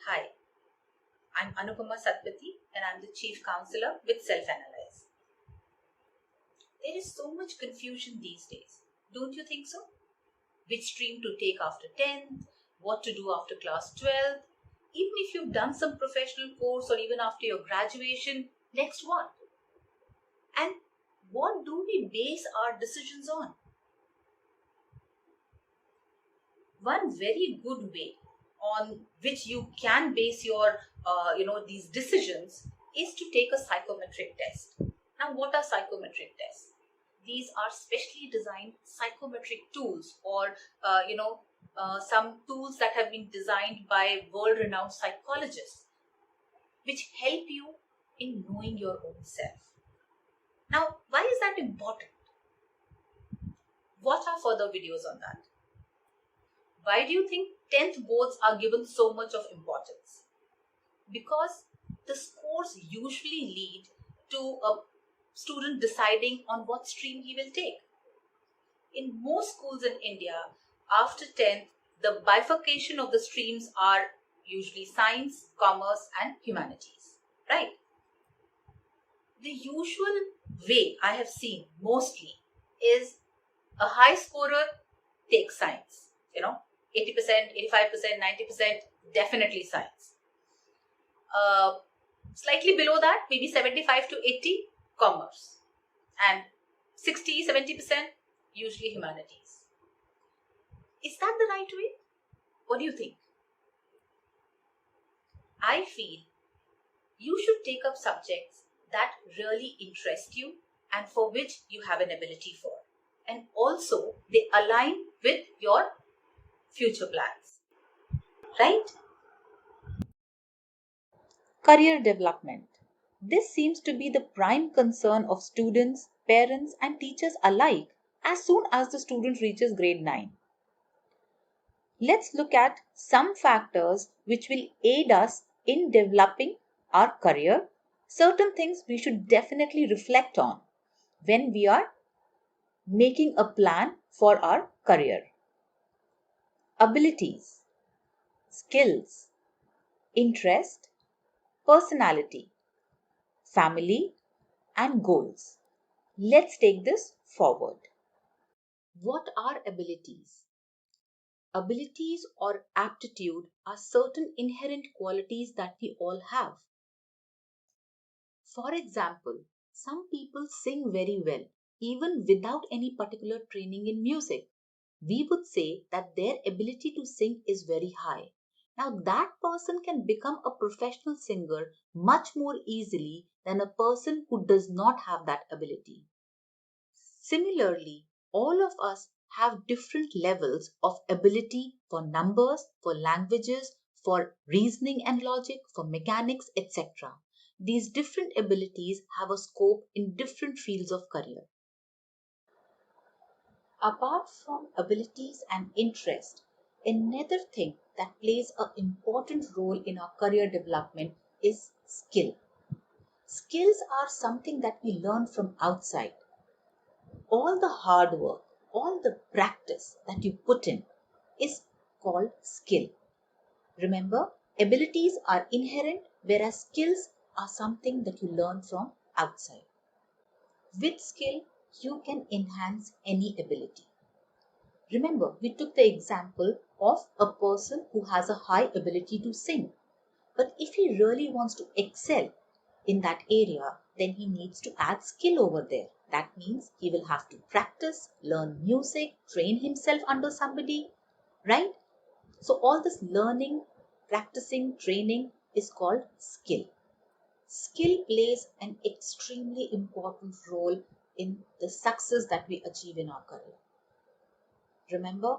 Hi, I'm Anupama Satpathy and I'm the Chief Counselor with Self-Analyze. There is so much confusion these days, don't you think so? Which stream to take after 10th, what to do after class 12th, even if you've done some professional course or even after your graduation, next what? And what do we base our decisions on? One very good way on which you can base your these decisions is to take a psychometric test. Now, what are psychometric tests? These are specially designed psychometric tools, or some tools that have been designed by world renowned psychologists, which help you in knowing your own self. Now, why is that important? Watch our further videos on that. Why do you think 10th boards are given so much of importance? Because the scores usually lead to a student deciding on what stream he will take. In most schools in India, after 10th, the bifurcation of the streams are usually science, commerce, and humanities, right? The usual way I have seen mostly is a high scorer takes science, 80%, 85%, 90%, definitely science. Slightly below that, maybe 75 to 80, commerce. And 60, 70%, usually humanities. Is that the right way? What do you think? I feel you should take up subjects that really interest you and for which you have an ability for. And also, they align with your future plans, right? Career development. This seems to be the prime concern of students, parents, and teachers alike as soon as the student reaches grade 9. Let's look at some factors which will aid us in developing our career. Certain things we should definitely reflect on when we are making a plan for our career. Abilities, skills, interest, personality, family, and goals. Let's take this forward. What are abilities? Abilities or aptitude are certain inherent qualities that we all have. For example, some people sing very well, even without any particular training in music. We would say that their ability to sing is very high. Now, that person can become a professional singer much more easily than a person who does not have that ability. Similarly, all of us have different levels of ability for numbers, for languages, for reasoning and logic, for mechanics, etc. These different abilities have a scope in different fields of career. Apart from abilities and interest, another thing that plays an important role in our career development is skill. Skills are something that we learn from outside. All the hard work, all the practice that you put in is called skill. Remember, abilities are inherent, whereas skills are something that you learn from outside. With skill, you can enhance any ability. Remember, we took the example of a person who has a high ability to sing. But if he really wants to excel in that area, then he needs to add skill over there. That means he will have to practice, learn music, train himself under somebody, right? So all this learning, practicing, training is called skill. Skill plays an extremely important role in the success that we achieve in our career. Remember,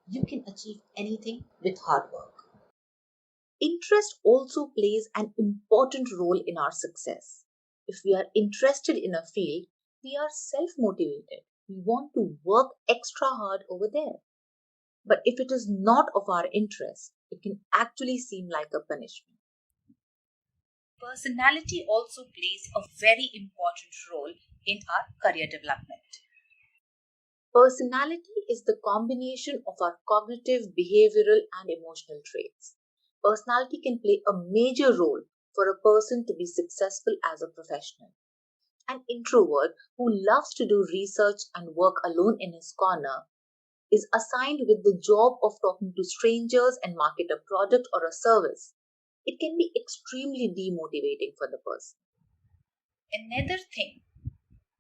you can achieve anything with hard work. Interest also plays an important role in our success. If we are interested in a field, we are self motivated. We want to work extra hard over there. But if it is not of our interest, it can actually seem like a punishment. Personality also plays a very important role in our career development. Personality is the combination of our cognitive, behavioral, and emotional traits. personality can play a major role for a person to be successful as a professional. An introvert who loves to do research and work alone in his corner is assigned with the job of talking to strangers and market a product or a service. It can be extremely demotivating for the person. Another thing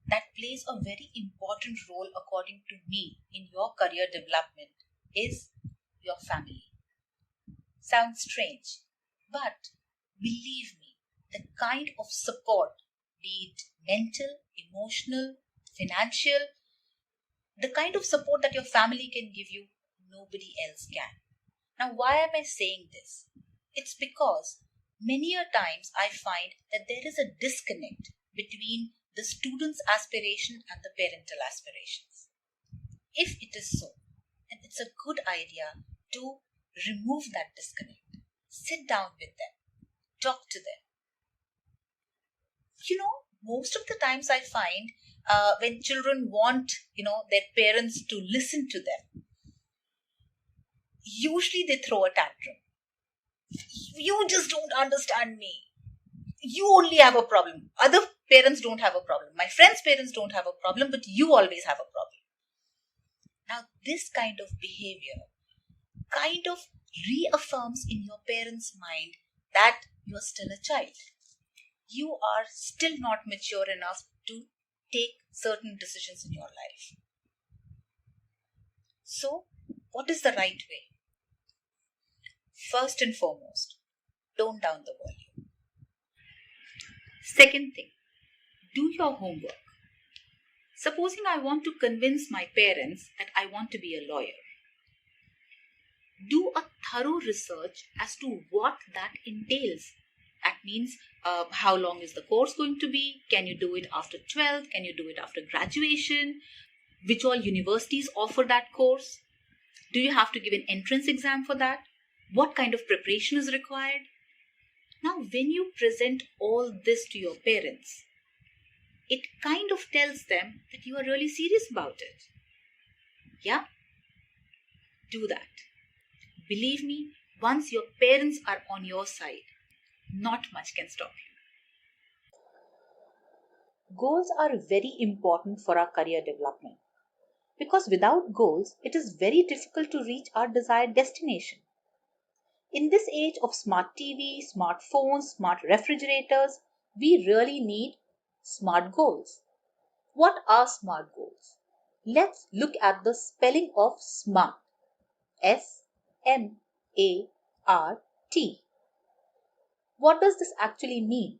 that plays a very important role, according to me, in your career development is your family. Sounds strange, but believe me, the kind of support, be it mental, emotional, financial, the kind of support that your family can give you, nobody else can. Now, why am I saying this? It's because many a times I find that there is a disconnect between the student's aspiration and the parental aspirations. If it is so, then it's a good idea to remove that disconnect. Sit down with them, talk to them. Most of the times I find when children want, their parents to listen to them, usually they throw a tantrum. You just don't understand me. You only have a problem. Other parents don't have a problem. My friends' parents don't have a problem, but you always have a problem. Now, this kind of behavior kind of reaffirms in your parents' mind that you're still a child. You are still not mature enough to take certain decisions in your life. So, what is the right way? First and foremost, tone down the volume. Second thing, do your homework. Supposing I want to convince my parents that I want to be a lawyer, do a thorough research as to what that entails. That means how long is the course going to be? Can you do it after 12th? Can you do it after graduation? Which all universities offer that course? Do you have to give an entrance exam for that? What kind of preparation is required? Now, when you present all this to your parents, it kind of tells them that you are really serious about it. Yeah? Do that. Believe me, once your parents are on your side, not much can stop you. Goals are very important for our career development because without goals, it is very difficult to reach our desired destination. In this age of smart TV, smartphones, smart refrigerators, we really need smart goals. What are smart goals? Let's look at the spelling of SMART. SMART. What does this actually mean?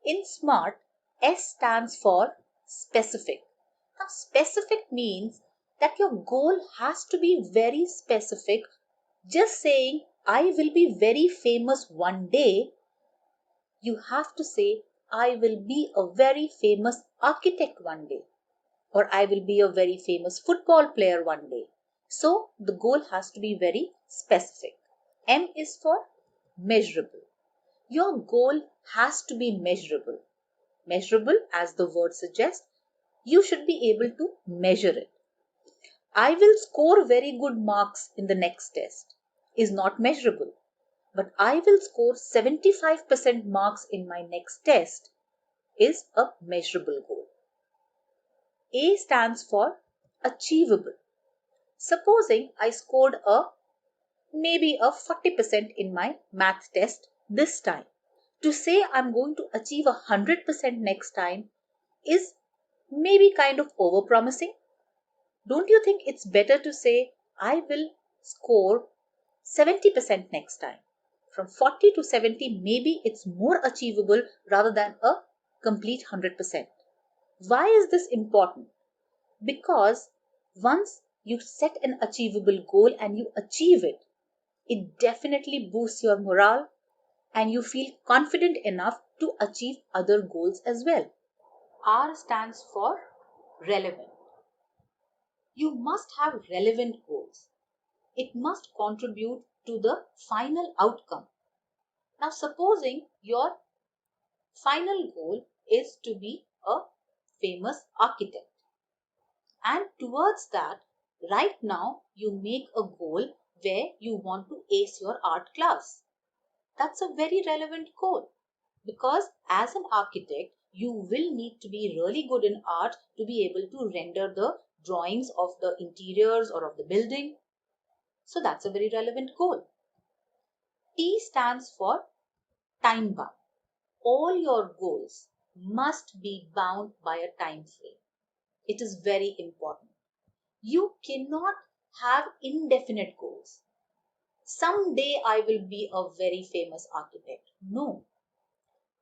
In SMART, S stands for specific. Now, specific means that your goal has to be very specific. Just saying, I will be very famous one day, you have to say, I will be a very famous architect one day, or I will be a very famous football player one day. So, the goal has to be very specific. M is for measurable. Your goal has to be measurable. Measurable, as the word suggests, you should be able to measure it. I will score very good marks in the next test is not measurable, but I will score 75% marks in my next test is a measurable goal. A stands for achievable. Supposing I scored maybe a 40% in my math test this time. To say I'm going to achieve 100% next time is maybe kind of overpromising. Don't you think it's better to say I will score 70% next time? From 40 to 70, maybe it's more achievable rather than a complete 100%. Why is this important? Because once you set an achievable goal and you achieve it, it definitely boosts your morale and you feel confident enough to achieve other goals as well. R stands for relevant. You must have relevant goals. It must contribute to the final outcome. Now, supposing your final goal is to be a famous architect, and towards that, right now, you make a goal where you want to ace your art class. That's a very relevant goal because as an architect, you will need to be really good in art to be able to render the drawings of the interiors or of the building. So that's a very relevant goal. T stands for time bound. All your goals must be bound by a time frame. It is very important. You cannot have indefinite goals. Someday I will be a very famous architect. No.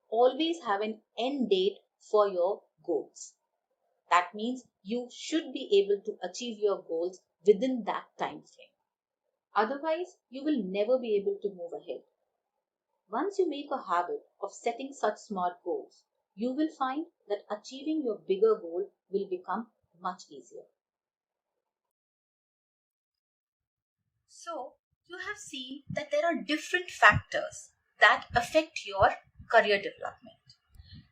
Always have an end date for your goals. That means you should be able to achieve your goals within that time frame. Otherwise, you will never be able to move ahead. Once you make a habit of setting such smart goals, you will find that achieving your bigger goal will become much easier. So, you have seen that there are different factors that affect your career development.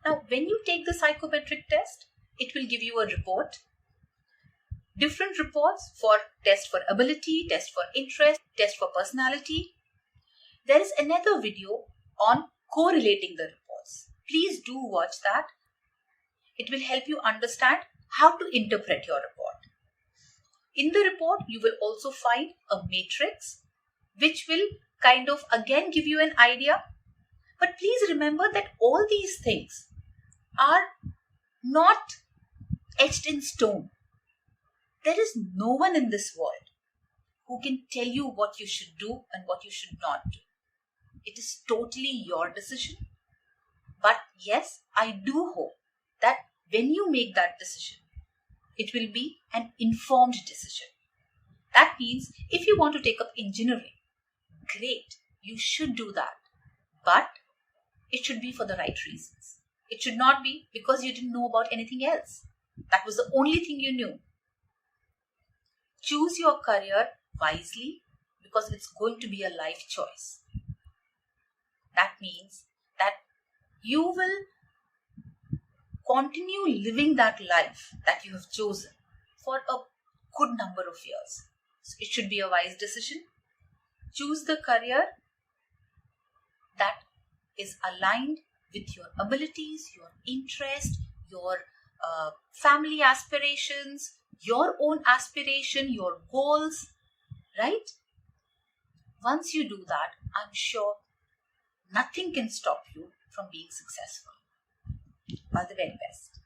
Now, when you take the psychometric test, it will give you a report. Different reports for test for ability, test for interest, test for personality. There is another video on correlating the reports. Please do watch that. It will help you understand how to interpret your report. In the report, you will also find a matrix which will kind of again give you an idea. But please remember that all these things are not etched in stone. There is no one in this world who can tell you what you should do and what you should not do. It is totally your decision. But yes, I do hope that when you make that decision, it will be an informed decision. That means if you want to take up engineering, great, you should do that. But it should be for the right reasons. It should not be because you didn't know about anything else. That was the only thing you knew. Choose your career wisely because it's going to be a life choice. That means that you will continue living that life that you have chosen for a good number of years. So it should be a wise decision. Choose the career that is aligned with your abilities, your interest, your family aspirations, your own aspiration, your goals, right? Once you do that, I'm sure nothing can stop you from being successful. All the very best.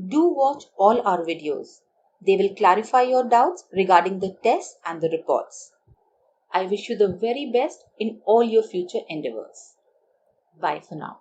Do watch all our videos. They will clarify your doubts regarding the tests and the reports. I wish you the very best in all your future endeavors. Bye for now.